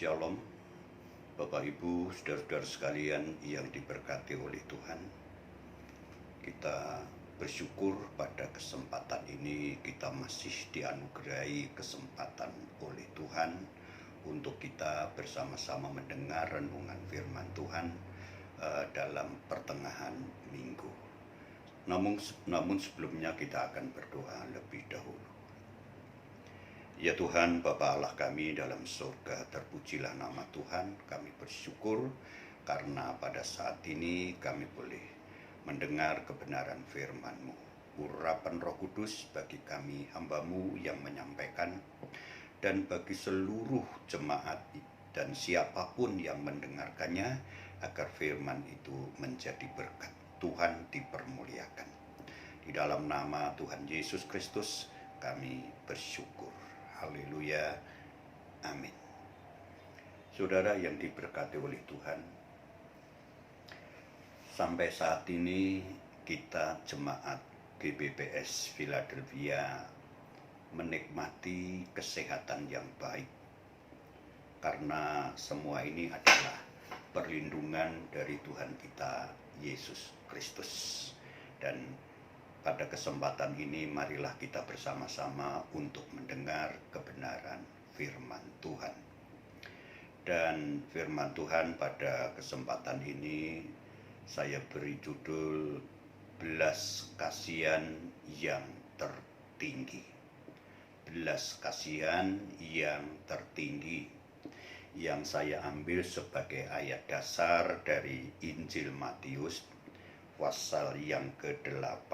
Shalom, Bapak Ibu, saudara-saudara sekalian yang diberkati oleh Tuhan. Kita bersyukur pada kesempatan ini kita masih dianugerahi kesempatan oleh Tuhan untuk kita bersama-sama mendengar renungan firman Tuhan dalam pertengahan minggu. Namun sebelumnya kita akan berdoa lebih dahulu. Ya Tuhan, Bapa Allah kami dalam surga, terpujilah nama Tuhan. Kami bersyukur karena pada saat ini kami boleh mendengar kebenaran firman-Mu. Urapan Roh Kudus bagi kami hamba-Mu yang menyampaikan, dan bagi seluruh jemaat dan siapapun yang mendengarkannya, agar firman itu menjadi berkat. Tuhan dipermuliakan. Di dalam nama Tuhan Yesus Kristus kami bersyukur. Haleluya, amin. Saudara yang diberkati oleh Tuhan, sampai saat ini kita jemaat GBPS Philadelphia menikmati kesehatan yang baik, karena semua ini adalah perlindungan dari Tuhan kita Yesus Kristus. Dan pada kesempatan ini marilah kita bersama-sama untuk mendengar kebenaran firman Tuhan. Dan firman Tuhan pada kesempatan ini saya beri judul belas kasihan yang tertinggi. Belas kasihan yang tertinggi, yang saya ambil sebagai ayat dasar dari Injil Matius pasal yang ke-8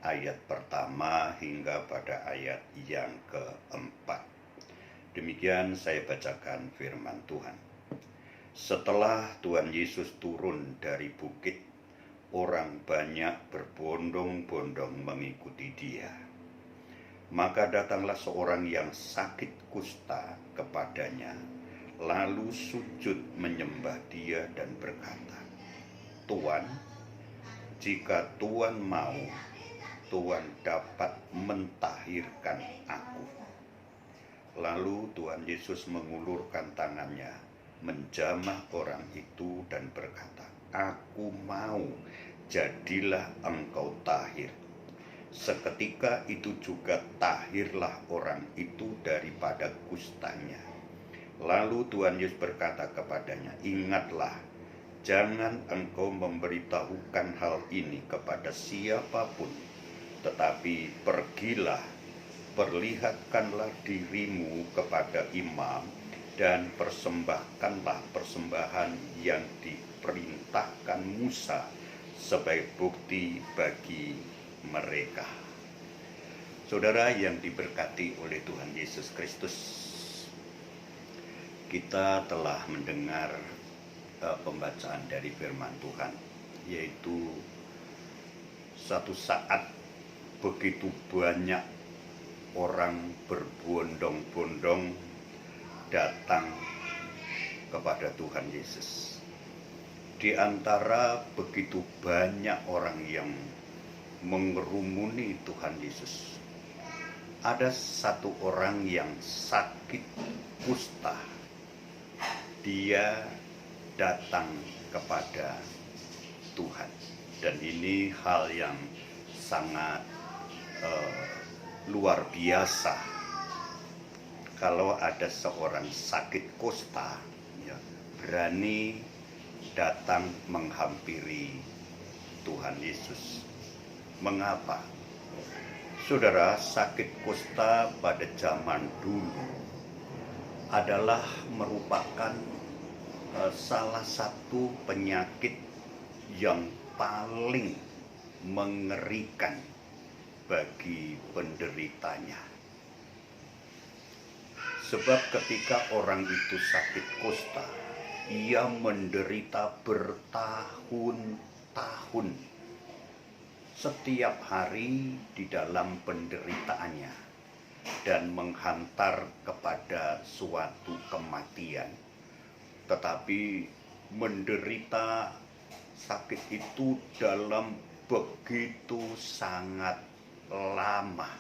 ayat pertama hingga pada ayat yang ke-4. Demikian saya bacakan firman Tuhan. Setelah Tuhan Yesus turun dari bukit, orang banyak berbondong-bondong mengikuti Dia. Maka datanglah seorang yang sakit kusta kepadanya, lalu sujud menyembah Dia dan berkata, "Tuan, jika Tuhan mau, Tuhan dapat mentahirkan aku." Lalu Tuhan Yesus mengulurkan tangannya, menjamah orang itu dan berkata, "Aku mau, jadilah engkau tahir." Seketika itu juga tahirlah orang itu daripada kustanya. Lalu Tuhan Yesus berkata kepadanya, "Ingatlah, jangan engkau memberitahukan hal ini kepada siapapun, tetapi pergilah, perlihatkanlah dirimu kepada imam, dan persembahkanlah persembahan yang diperintahkan Musa sebagai bukti bagi mereka." Saudara yang diberkati oleh Tuhan Yesus Kristus, kita telah mendengar pembacaan dari firman Tuhan, yaitu satu saat begitu banyak orang berbondong-bondong datang kepada Tuhan Yesus. Di antara begitu banyak orang yang mengerumuni Tuhan Yesus, ada satu orang yang sakit kusta. Dia datang kepada Tuhan, dan ini hal yang sangat luar biasa. Kalau ada seorang sakit kusta ya, berani datang menghampiri Tuhan Yesus. Mengapa? Saudara, sakit kusta pada zaman dulu adalah merupakan salah satu penyakit yang paling mengerikan bagi penderitanya. Sebab ketika orang itu sakit kusta, ia menderita bertahun-tahun. Setiap hari di dalam penderitaannya, dan menghantar kepada suatu kematian. Tetapi menderita sakit itu dalam begitu sangat lama.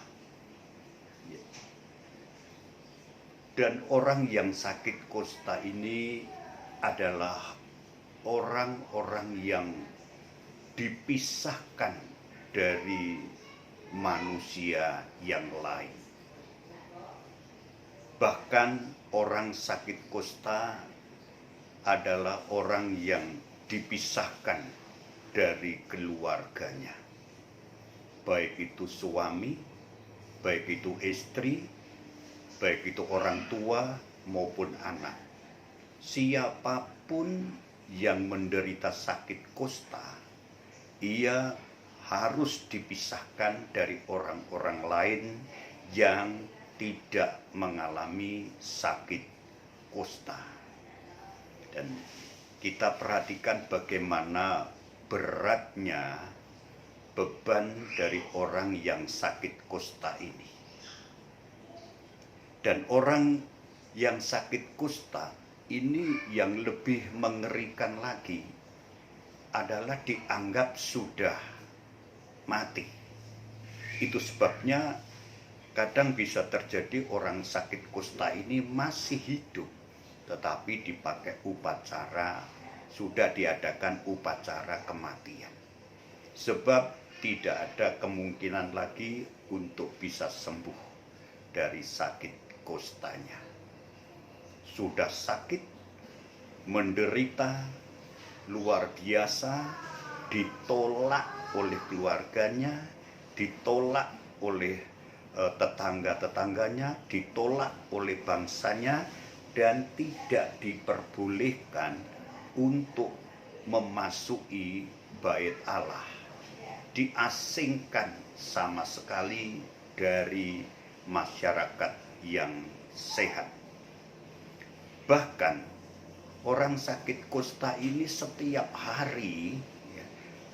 Dan orang yang sakit kusta ini adalah orang-orang yang dipisahkan dari manusia yang lain. Bahkan orang sakit kusta adalah orang yang dipisahkan dari keluarganya. Baik itu suami, baik itu istri, baik itu orang tua maupun anak. Siapapun yang menderita sakit kusta, ia harus dipisahkan dari orang-orang lain yang tidak mengalami sakit kusta. Dan kita perhatikan bagaimana beratnya beban dari orang yang sakit kusta ini. Dan orang yang sakit kusta ini yang lebih mengerikan lagi adalah dianggap sudah mati. Itu sebabnya kadang bisa terjadi orang sakit kusta ini masih hidup, tetapi dipakai upacara, sudah diadakan upacara kematian. Sebab tidak ada kemungkinan lagi untuk bisa sembuh dari sakit kustanya. Sudah sakit, menderita luar biasa, ditolak oleh keluarganya, ditolak oleh tetangga-tetangganya, ditolak oleh bangsanya, dan tidak diperbolehkan untuk memasuki bait Allah. Diasingkan sama sekali dari masyarakat yang sehat. Bahkan orang sakit kusta ini setiap hari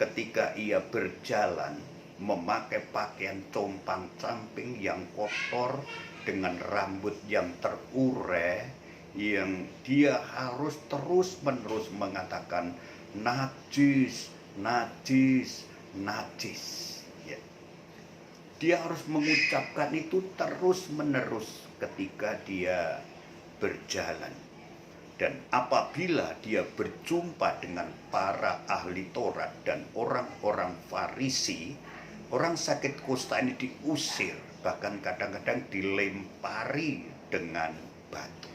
ketika ia berjalan memakai pakaian compang-camping yang kotor dengan rambut yang terurai, yang dia harus terus-menerus mengatakan najis, najis, najis. Dia harus mengucapkan itu terus-menerus ketika dia berjalan. Dan apabila dia berjumpa dengan para ahli Taurat dan orang-orang Farisi, orang sakit kusta ini diusir, bahkan kadang-kadang dilempari dengan batu.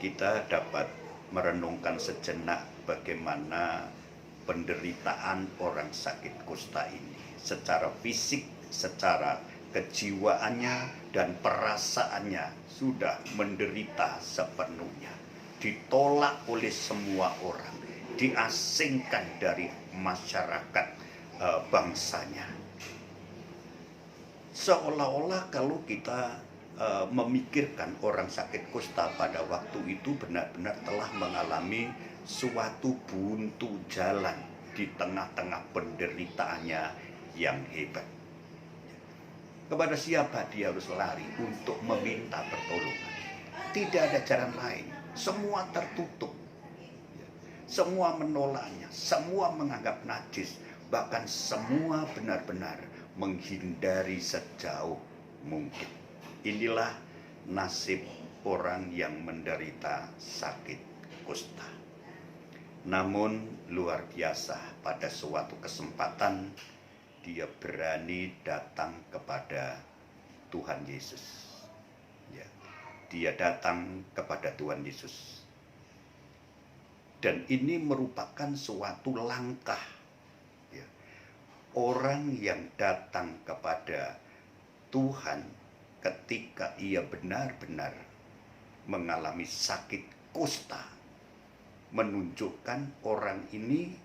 Kita dapat merenungkan sejenak bagaimana penderitaan orang sakit kusta ini secara fisik, secara kejiwaannya dan perasaannya sudah menderita sepenuhnya, ditolak oleh semua orang, diasingkan dari masyarakat bangsanya. Seolah-olah kalau kita memikirkan orang sakit kusta pada waktu itu benar-benar telah mengalami suatu buntu jalan di tengah-tengah penderitaannya yang hebat. Kepada siapa dia harus lari untuk meminta pertolongan? Tidak ada jalan lain. Semua tertutup. Semua menolaknya. Semua menganggap najis. Bahkan semua benar-benar menghindari sejauh mungkin. Inilah nasib orang yang menderita sakit kusta. Namun luar biasa, pada suatu kesempatan dia berani datang kepada Tuhan Yesus. Ya, dia datang kepada Tuhan Yesus. Dan ini merupakan suatu langkah. Ya, orang yang datang kepada Tuhan ketika ia benar-benar mengalami sakit kusta, menunjukkan orang ini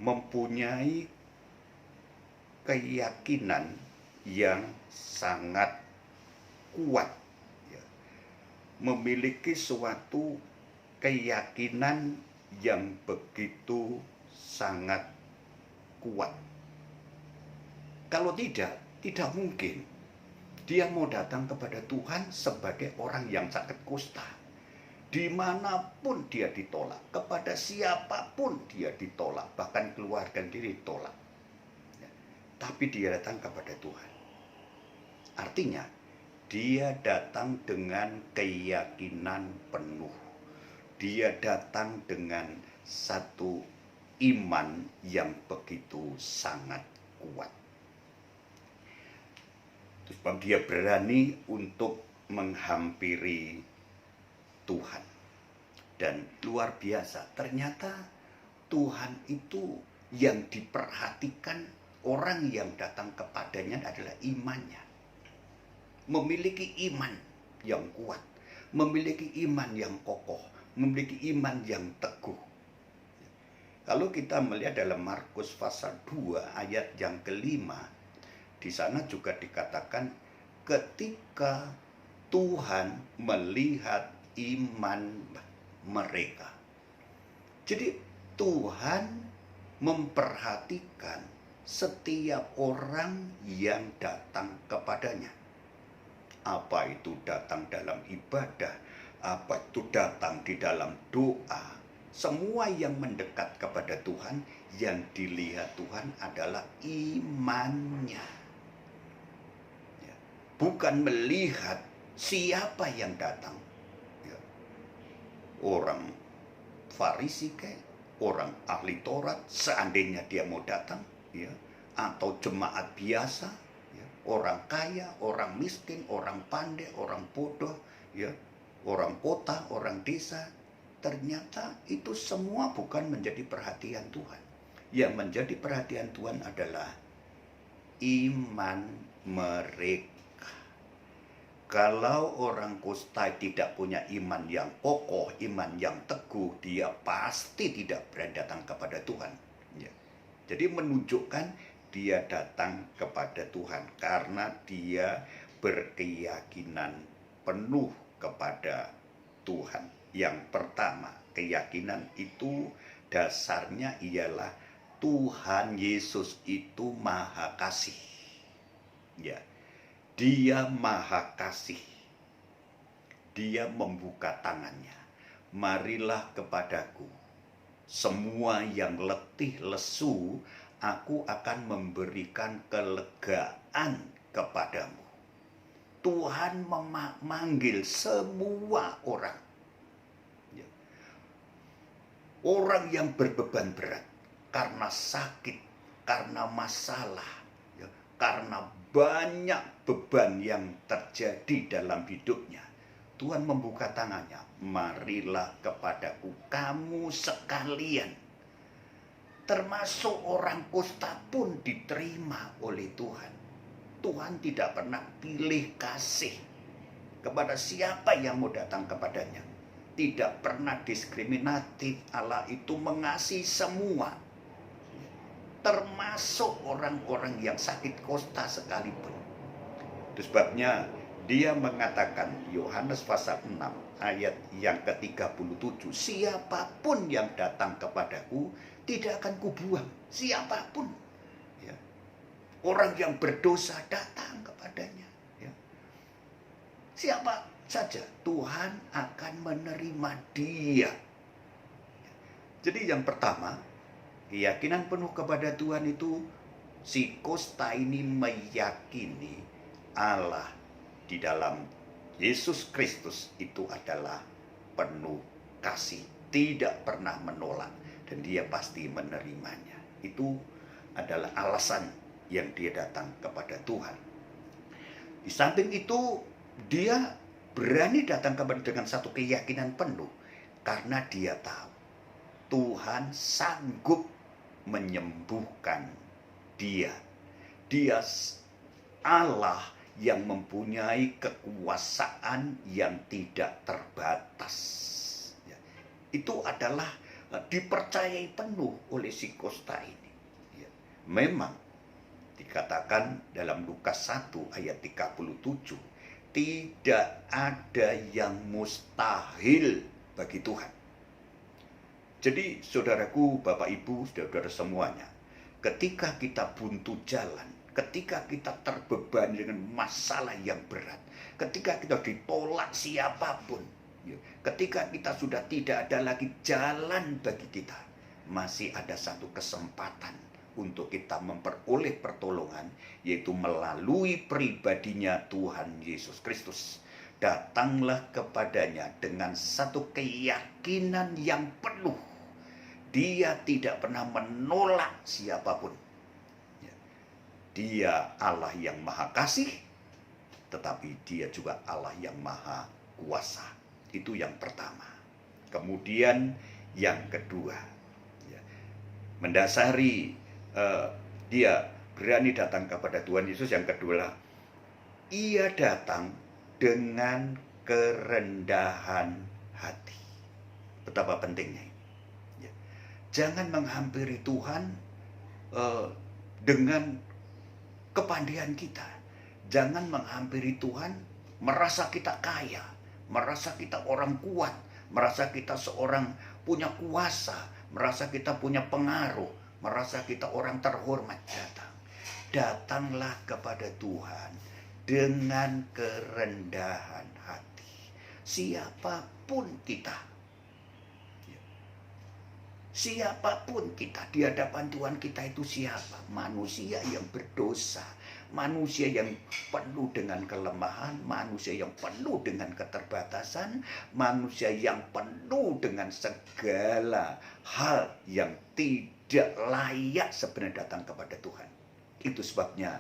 mempunyai keyakinan yang sangat kuat, ya. Memiliki suatu keyakinan yang begitu sangat kuat. Kalau tidak mungkin dia mau datang kepada Tuhan sebagai orang yang sakit kusta. Dimanapun dia ditolak, kepada siapapun dia ditolak, bahkan keluarga sendiri ditolak. Tapi dia datang kepada Tuhan. Artinya Dia datang dengan keyakinan penuh. Dia datang dengan satu iman yang begitu sangat kuat. Sebab dia berani untuk menghampiri Tuhan. Dan luar biasa, ternyata Tuhan itu yang diperhatikan orang yang datang kepadanya adalah imannya. Memiliki iman yang kuat, memiliki iman yang kokoh, memiliki iman yang teguh. Kalau kita melihat dalam Markus pasal 2 ayat yang kelima, di sana juga dikatakan ketika Tuhan melihat iman mereka. Jadi Tuhan memperhatikan setiap orang yang datang kepadanya. Apa itu datang dalam ibadah, apa itu datang di dalam doa. Semua yang mendekat kepada Tuhan, yang dilihat Tuhan adalah imannya. Ya. Bukan melihat siapa yang datang. Ya. Orang Farisi orang ahli Taurat, seandainya dia mau datang, ya, atau jemaat biasa, ya, orang kaya, orang miskin, orang pandai, orang bodoh, ya, orang kota, orang desa, ternyata itu semua bukan menjadi perhatian Tuhan. Yang menjadi perhatian Tuhan adalah iman mereka. Kalau orang Kustai tidak punya iman yang kokoh, iman yang teguh, dia pasti tidak berani datang kepada Tuhan. Ya. Jadi menunjukkan dia datang kepada Tuhan karena dia berkeyakinan penuh kepada Tuhan. Yang pertama, keyakinan itu dasarnya ialah Tuhan Yesus itu Maha Kasih. Ya. Dia Maha Kasih. Dia membuka tangannya. Marilah kepadaku, semua yang letih lesu, aku akan memberikan kelegaan kepadamu. Tuhan memanggil semua orang. Ya. Orang yang berbeban berat karena sakit, karena masalah, ya, karena banyak beban yang terjadi dalam hidupnya. Tuhan membuka tangannya. Marilah kepadaku kamu sekalian. Termasuk orang kusta pun diterima oleh Tuhan. Tuhan tidak pernah pilih kasih kepada siapa yang mau datang kepadanya. Tidak pernah diskriminatif. Allah itu mengasihi semua, termasuk orang-orang yang sakit kusta sekalipun. Itu sebabnya dia mengatakan, Yohanes pasal 6 ayat yang ke-37, siapapun yang datang kepadaku tidak akan kubuang. Siapapun, ya. Orang yang berdosa datang kepadanya, ya. Siapa saja Tuhan akan menerima dia. Jadi yang pertama, keyakinan penuh kepada Tuhan itu, si Kusta ini meyakini Allah di dalam Yesus Kristus itu adalah penuh kasih, tidak pernah menolak, dan dia pasti menerimanya. Itu adalah alasan yang dia datang kepada Tuhan. Di samping itu, dia berani datang kepada dengan satu keyakinan penuh, karena dia tahu Tuhan sanggup menyembuhkan dia. Dia Allah yang mempunyai kekuasaan yang tidak terbatas. Ya. Itu adalah dipercayai penuh oleh si Kusta ini. Ya. Memang dikatakan dalam Lukas 1 ayat 37, tidak ada yang mustahil bagi Tuhan. Jadi saudaraku, Bapak Ibu, saudara-saudara semuanya, ketika kita buntu jalan, ketika kita terbebani dengan masalah yang berat, ketika kita ditolak siapapun, ketika kita sudah tidak ada lagi jalan bagi kita, masih ada satu kesempatan untuk kita memperoleh pertolongan, yaitu melalui pribadinya Tuhan Yesus Kristus. Datanglah kepadanya dengan satu keyakinan yang penuh. Dia tidak pernah menolak siapapun. Dia Allah yang maha kasih, tetapi dia juga Allah yang maha kuasa. Itu yang pertama. Kemudian yang kedua, mendasari dia berani datang kepada Tuhan Yesus. Yang kedua, ia datang dengan kerendahan hati. Betapa pentingnya ini. Jangan menghampiri Tuhan dengan kepandaian kita. Jangan menghampiri Tuhan merasa kita kaya, merasa kita orang kuat, merasa kita seorang punya kuasa, merasa kita punya pengaruh, merasa kita orang terhormat. Datanglah kepada Tuhan dengan kerendahan hati. Siapapun kita di hadapan Tuhan, kita itu siapa? Manusia yang berdosa, manusia yang penuh dengan kelemahan, manusia yang penuh dengan keterbatasan, manusia yang penuh dengan segala hal yang tidak layak sebenarnya datang kepada Tuhan. Itu sebabnya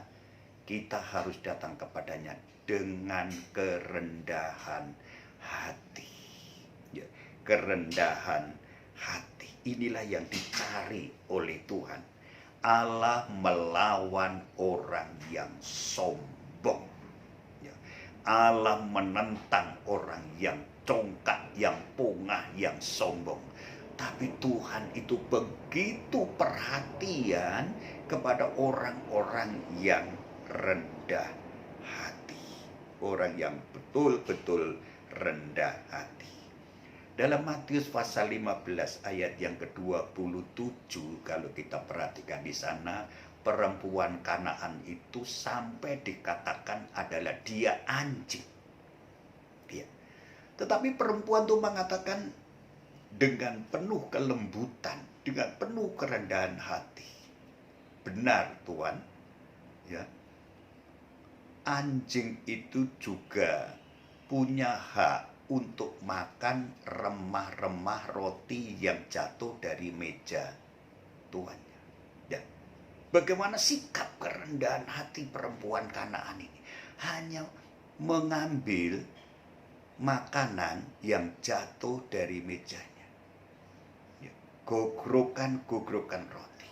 kita harus datang kepadanya dengan kerendahan hati. Kerendahan hati. Inilah yang dicari oleh Tuhan. Allah melawan orang yang sombong. Allah menentang orang yang congkak, yang pongah, yang sombong. Tapi Tuhan itu begitu perhatian kepada orang-orang yang rendah hati. Orang yang betul-betul rendah hati. Dalam Matius pasal 15 ayat yang ke-27, kalau kita perhatikan di sana, perempuan Kanaan itu sampai dikatakan adalah dia anjing. Tetapi perempuan itu mengatakan dengan penuh kelembutan, dengan penuh kerendahan hati. Benar Tuhan, anjing itu juga punya hak untuk makan remah-remah roti yang jatuh dari meja tuannya. Bagaimana sikap kerendahan hati perempuan Kanaan ini? Hanya mengambil makanan yang jatuh dari mejanya. Gogrokan roti.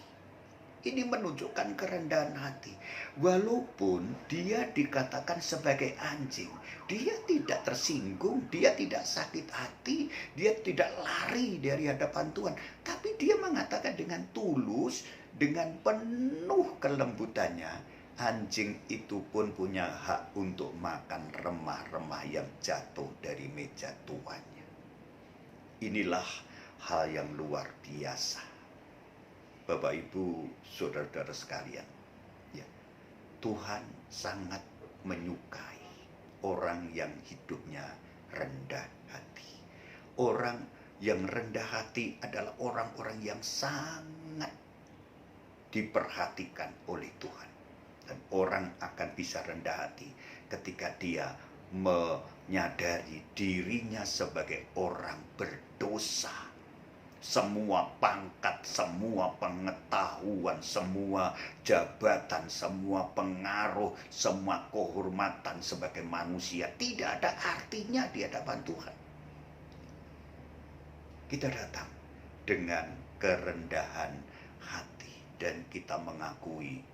Ini menunjukkan kerendahan hati. Walaupun dia dikatakan sebagai anjing, dia tidak tersinggung, dia tidak sakit hati, dia tidak lari dari hadapan Tuhan. Tapi dia mengatakan dengan tulus, dengan penuh kelembutannya, anjing itu pun punya hak untuk makan remah-remah yang jatuh dari meja tuannya. Inilah hal yang luar biasa. Bapak, Ibu, saudara-saudara sekalian, Tuhan sangat menyukai orang yang hidupnya rendah hati. Orang yang rendah hati adalah orang-orang yang sangat diperhatikan oleh Tuhan. Dan orang akan bisa rendah hati ketika dia menyadari dirinya sebagai orang berdosa. Semua pangkat, semua pengetahuan, semua jabatan, semua pengaruh, semua kehormatan sebagai manusia tidak ada artinya di hadapan Tuhan. Kita datang dengan kerendahan hati dan kita mengakui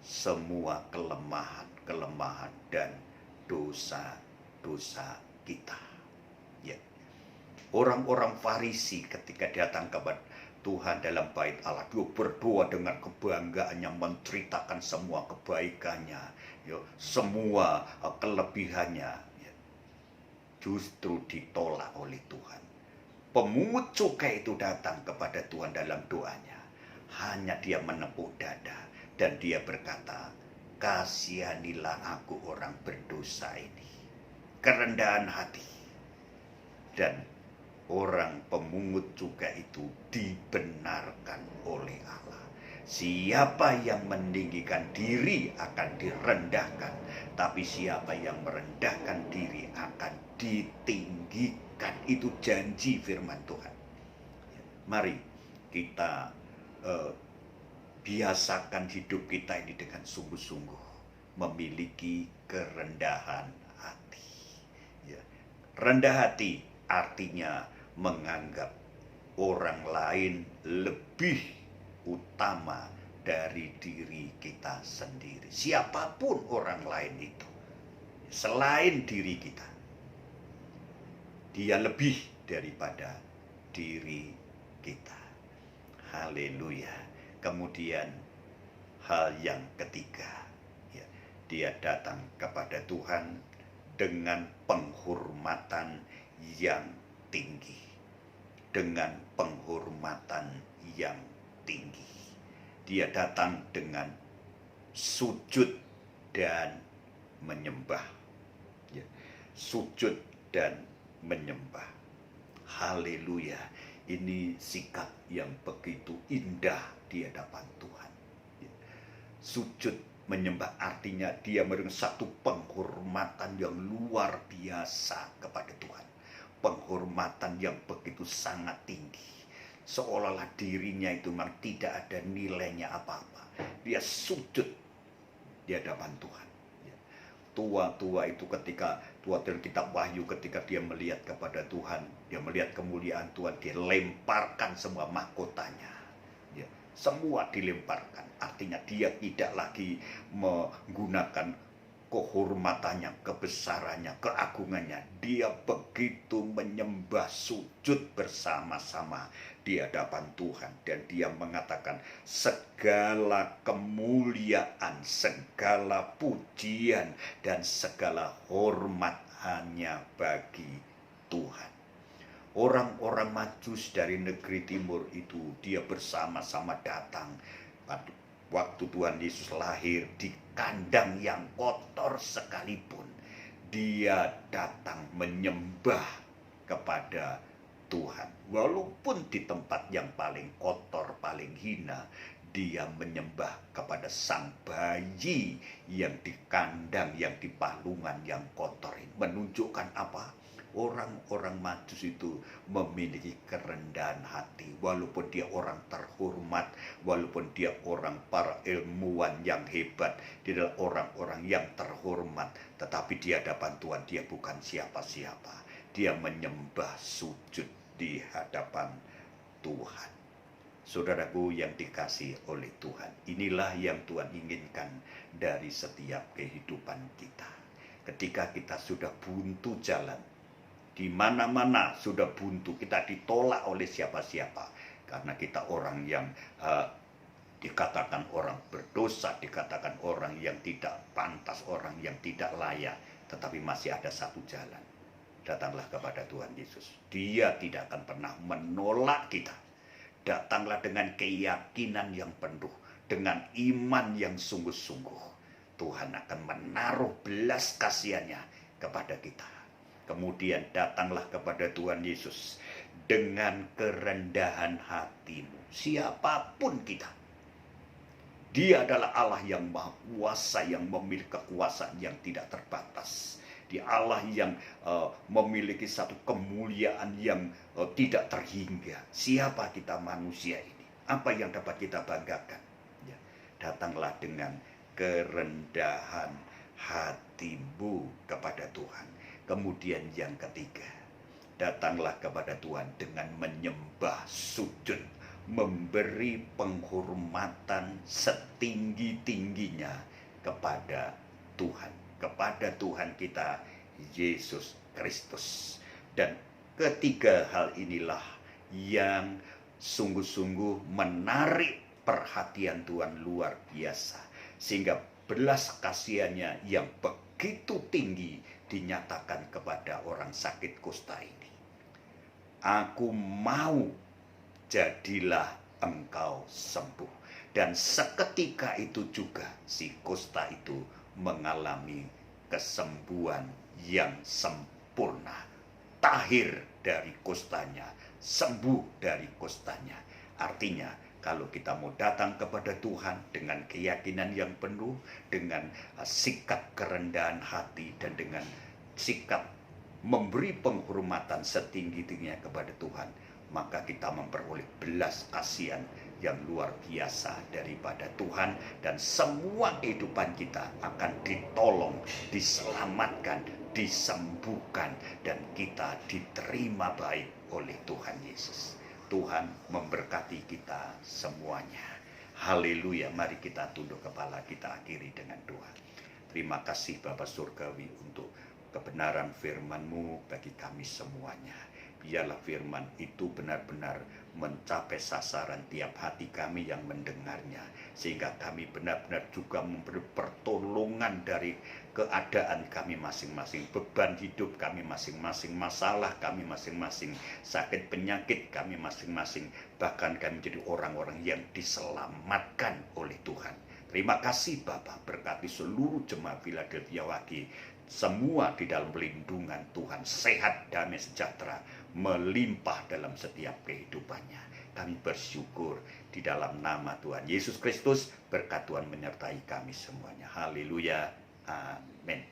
semua kelemahan dan dosa-dosa kita. Orang-orang Farisi ketika datang kepada Tuhan dalam bait Allah, dia berdoa dengan kebanggaannya, menceritakan semua kebaikannya, semua kelebihannya, justru ditolak oleh Tuhan. Pemungut cukai itu datang kepada Tuhan dalam doanya, hanya dia menepuk dada dan dia berkata, kasihanilah aku orang berdosa ini. Kerendahan hati. Dan orang pemungut cukai itu dibenarkan oleh Allah. Siapa yang meninggikan diri akan direndahkan, tapi siapa yang merendahkan diri akan ditinggikan. Itu janji firman Tuhan. Mari kita biasakan hidup kita ini dengan sungguh-sungguh memiliki kerendahan hati. Ya. Rendah hati artinya menganggap orang lain lebih utama dari diri kita sendiri. Siapapun orang lain itu, selain diri kita, dia lebih daripada diri kita. Haleluya. Kemudian hal yang ketiga, ya, dia datang kepada Tuhan dengan penghormatan yang tinggi. Dengan penghormatan yang tinggi. Dia datang dengan sujud dan menyembah. Ya, sujud dan menyembah. Haleluya. Ini sikap yang begitu indah di hadapan Tuhan. Ya. Sujud menyembah artinya dia memberikan satu penghormatan yang luar biasa kepada Tuhan. Penghormatan yang begitu sangat tinggi. Seolah-olah dirinya itu memang tidak ada nilainya apa-apa. Dia sujud di hadapan Tuhan. Tua-tua itu ketika tua dalam kitab Wahyu, ketika dia melihat kepada Tuhan, dia melihat kemuliaan Tuhan, dia lemparkan semua mahkotanya. Ya, semua dilemparkan. Artinya dia tidak lagi menggunakan kehormatannya, kebesarannya, keagungannya. Dia begitu menyembah, sujud bersama-sama di hadapan Tuhan. Dan dia mengatakan segala kemuliaan, segala pujian, dan segala hormat hanya bagi Tuhan. Orang-orang Majus dari negeri timur itu, dia bersama-sama datang waktu Tuhan Yesus lahir di kandang yang kotor sekalipun. Dia datang menyembah kepada Tuhan. Walaupun di tempat yang paling kotor, paling hina, dia menyembah kepada sang bayi yang di kandang, yang di palungan yang kotor ini. Menunjukkan apa? Orang-orang Majus itu memiliki kerendahan hati. Walaupun dia orang terhormat, walaupun dia orang para ilmuwan yang hebat, dia adalah orang-orang yang terhormat, tetapi di hadapan Tuhan dia bukan siapa-siapa. Dia menyembah, sujud di hadapan Tuhan. Saudaraku yang dikasihi oleh Tuhan, inilah yang Tuhan inginkan dari setiap kehidupan kita. Ketika kita sudah buntu jalan, di mana-mana sudah buntu, kita ditolak oleh siapa-siapa, karena kita orang yang dikatakan orang berdosa, dikatakan orang yang tidak pantas, orang yang tidak layak, tetapi masih ada satu jalan. Datanglah kepada Tuhan Yesus. Dia tidak akan pernah menolak kita. Datanglah dengan keyakinan yang penuh, dengan iman yang sungguh-sungguh. Tuhan akan menaruh belas kasihannya kepada kita. Kemudian datanglah kepada Tuhan Yesus dengan kerendahan hatimu. Siapapun kita, Dia adalah Allah yang maha kuasa, yang memiliki kekuasaan yang tidak terbatas. Dia Allah yang memiliki satu kemuliaan yang tidak terhingga. Siapa kita manusia ini? Apa yang dapat kita banggakan? Ya, datanglah dengan kerendahan hatimu kepada Tuhan. Kemudian yang ketiga, datanglah kepada Tuhan dengan menyembah, sujud, memberi penghormatan setinggi-tingginya kepada Tuhan. Kepada Tuhan kita, Yesus Kristus. Dan ketiga hal inilah yang sungguh-sungguh menarik perhatian Tuhan luar biasa. Sehingga belas kasihannya yang begitu tinggi dinyatakan kepada orang sakit kusta ini. Aku mau, jadilah engkau sembuh. Dan seketika itu juga si kusta itu mengalami kesembuhan yang sempurna. Tahir dari kustanya, sembuh dari kustanya. Artinya Kalau kita mau datang kepada Tuhan dengan keyakinan yang penuh, dengan sikap kerendahan hati, dan dengan sikap memberi penghormatan setinggi-tingginya kepada Tuhan, maka kita memperoleh belas kasihan yang luar biasa daripada Tuhan, dan semua kehidupan kita akan ditolong, diselamatkan, disembuhkan, dan kita diterima baik oleh Tuhan Yesus. Tuhan memberkati kita semuanya. Haleluya. Mari kita tunduk kepala, kita akhiri dengan doa. Terima kasih Bapa Surgawi untuk kebenaran firman-Mu bagi kami semuanya. Biarlah firman itu benar-benar mencapai sasaran tiap hati kami yang mendengarnya, sehingga kami benar-benar juga memberi pertolongan dari keadaan kami masing-masing, beban hidup kami masing-masing, masalah kami masing-masing, sakit penyakit kami masing-masing, bahkan kami menjadi orang-orang yang diselamatkan oleh Tuhan. Terima kasih Bapa, berkati seluruh jemaat Philadelphia Wage, semua di dalam pelindungan Tuhan, sehat, damai, sejahtera, melimpah dalam setiap kehidupannya. Kami bersyukur di dalam nama Tuhan Yesus Kristus, berkat Tuhan menyertai kami semuanya. Haleluya, amin.